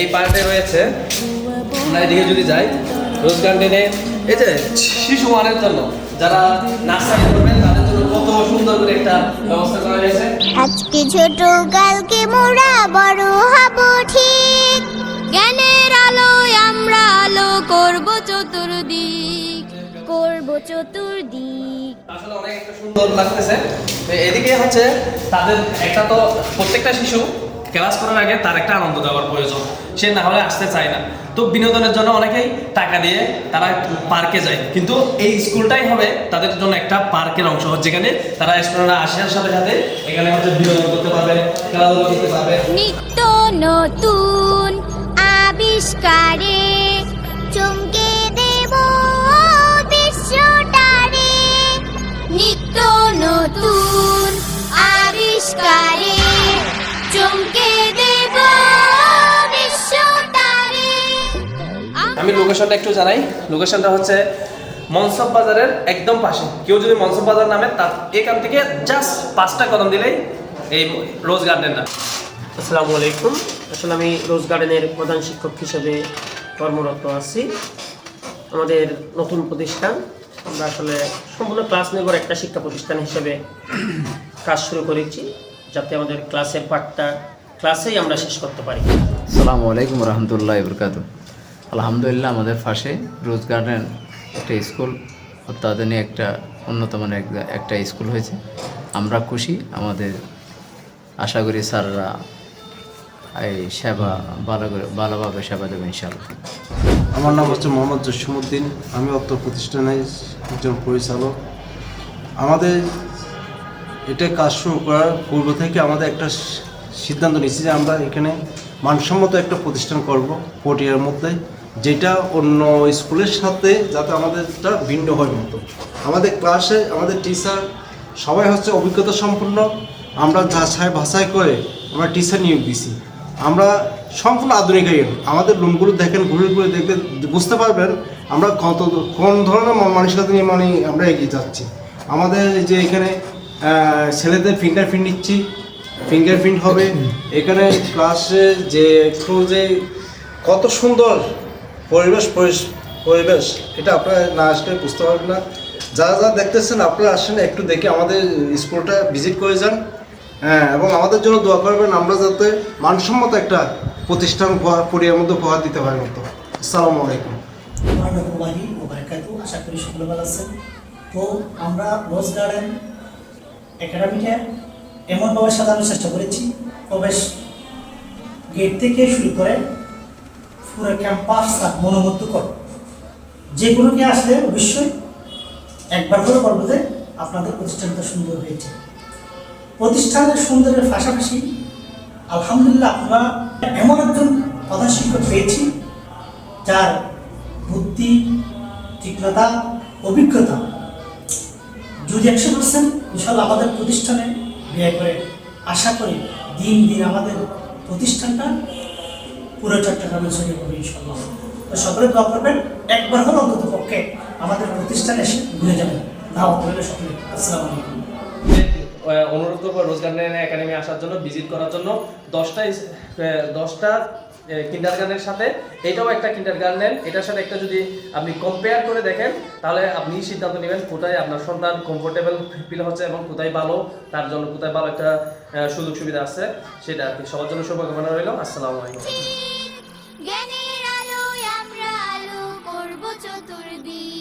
এই পার্টে রয়েছে, আমরা এদিকে যদি যাই রোজ গার্ডেনে, এই যে শিশু মানের জন্য যারা নার্সারি করবেন তাদের জন্য কত সুন্দর করে একটা ব্যবস্থা করা হয়েছে। আজকে ছোট কালকে মোরা বড় হব ঠিক, জ্ঞানের আলোয় আমরা আলো করব চতুর্দিক, করব চতুর্দিক। আসলে অনেক একটা সুন্দর লাগতেছে। এদিকে হচ্ছে তাদের একটা, তো প্রত্যেকটা শিশু ক্লাস করার আগে তার একটা আনন্দ দেওয়ার প্রয়োজন, সে না হলে আসতে চায় না। তো বিনোদনের জন্য অনেকেই টাকা দিয়ে তারা পার্কে যায়, কিন্তু এই স্কুলটাই হবে তাদের জন্য একটা পার্কের অংশ, যেখানে তারা স্টুডেন্টরা আসার সাথে সাথে এখানে হচ্ছে বিনোদন করতে পারবে, খেলাধুলা করতে পারবে। নিত্য নতুন আবিষ্কারে চমকে দেব বিশ্বটারে, নিত্য নতুন আবিষ্কারে চমকে দেব বিশ্বটারে। আমি লোকেশনটা একটু জানাই। লোকেশনটা হচ্ছে মনসব বাজারের একদম পাশে। কেউ যদি মনসব বাজার নামে, তার এখান থেকে জাস্ট 5টা কদম দিলেই এই রোজ গার্ডেনটা। আসসালামু আলাইকুম। আসলে আমি রোজ গার্ডেনের প্রধান শিক্ষক হিসেবে কর্মরত আছি। আমাদের নতুন প্রতিষ্ঠান, আমরা আসলে সম্পূর্ণ ক্লাস নির্ভর একটা শিক্ষা প্রতিষ্ঠান হিসেবে কাজ শুরু করেছি, যাতে আমাদের ক্লাসের পাঠটা ক্লাসেই আমরা শেষ করতে পারি। আসসালামু আলাইকুম রহমতুল্লাহ বরকাতুহ। আলহামদুলিল্লাহ, আমাদের পাশে রোজ গার্ডেন একটা স্কুল, অত্যাধুনিক একটা উন্নত মানের একটা স্কুল হয়েছে। আমরা খুশি। আমাদের আশা করি স্যাররা এই সেবা ভালোভাবে সেবা দেবে ইনশাআল্লাহ। আমার নাম হচ্ছে মোহাম্মদ জসিমউদ্দিন। আমি অত্র প্রতিষ্ঠানের একজন পরিচালক। আমাদের এটা কাজ শুরু করার পূর্ব থেকে আমাদের একটা সিদ্ধান্ত নিয়েছি যে আমরা এখানে মানসম্মত একটা প্রতিষ্ঠান করব পটিয়ার মধ্যে, যেটা অন্য স্কুলের সাথে যাতে আমাদেরটা ভিন্ন হয় মতো। আমাদের ক্লাসে আমাদের টিচার সবাই হচ্ছে অভিজ্ঞতা সম্পন্ন। আমরা যাচাই বাছাই করে আমরা টিচার নিয়োগ দিছি। আমরা সম্পূর্ণ আধুনিকায়ন। আমাদের রুমগুলো দেখেন, ঘুরে ঘুরে দেখতে বুঝতে পারবেন আমরা কোন ধরনের মানসিকতা নিয়ে আমরা এগিয়ে যাচ্ছি। আমাদের যে এখানে ছেলেদের ফিঙ্গারপ্রিন্ট নিচ্ছি, ফিঙ্গারপ্রিন্ট হবে এখানে। ক্লাসে যে কত সুন্দর পরিবেশ, এটা আপনারা না আসলে বুঝতে পারবেন না। যা দেখতেছেন আপনারা আসেন, একটু দেখে আমাদের স্কুলটা ভিজিট করে যান। হ্যাঁ, এবং আমাদের জন্য দোয়া করবেন, আমরা যাতে মানসম্মত একটা প্রতিষ্ঠান পরিবারের মধ্যে উপহার দিতে পারি মতো। আসসালামু আলাইকুম। আশা করি সকলে ভালো আছেন। তো আমরা রোজ গার্ডেন একাডেমিটা এমনভাবে সাজানোর চেষ্টা করেছি, প্রবেশ গেট থেকে শুরু করে পুরো ক্যাম্পাস মনোমুগ্ধকর। যে কোনো কে আসলে অবশ্যই একবার করে বলবো যে আপনাদের প্রতিষ্ঠানটা সুন্দর হয়েছে। প্রতিষ্ঠানের সুন্দরের পাশাপাশি আলহামদুলিল্লাহ আমরা এমন একজন প্রধান শিক্ষক পেয়েছি যার বুদ্ধি, তীক্ষ্ণতা, অভিজ্ঞতা যদি 100% ইনশাআল্লাহ আমাদের প্রতিষ্ঠানে ব্যয় করে, আশা করি দিন দিন আমাদের প্রতিষ্ঠানটা পুরো চট্টগ্রামে ছড়িয়ে পড়বে ইনশাআল্লাহ। তো সকলে দোয়া করবেন, একবার হলো অন্তত পক্ষে আমাদের প্রতিষ্ঠানে এসে ঘুরে যাবেন। দাওয়াত রইল সকলে। আসসালামু আলাইকুম। অনুরোধ করবো রোজ গার্ডেন একাডেমি আসার জন্য, ভিজিট করার জন্য। 10টা কিন্ডারগার্টেনের সাথে এটাও একটা কিন্ডারগার্টেন, এটার সাথে একটা যদি আপনি কম্পেয়ার করে দেখেন, তাহলে আপনি সিদ্ধান্ত নেবেন কোথায় আপনার সন্তান কমফোর্টেবল ফিল হচ্ছে এবং কোথায় ভালো, তার জন্য কোথায় ভালো একটা সুযোগ সুবিধা আছে, সেটা আর কি। সবার জন্য শুভকামনা রইল। আসসালামু আলাইকুম। জ্ঞানের আলোয় আমরা আলো করব চতুর্দিক।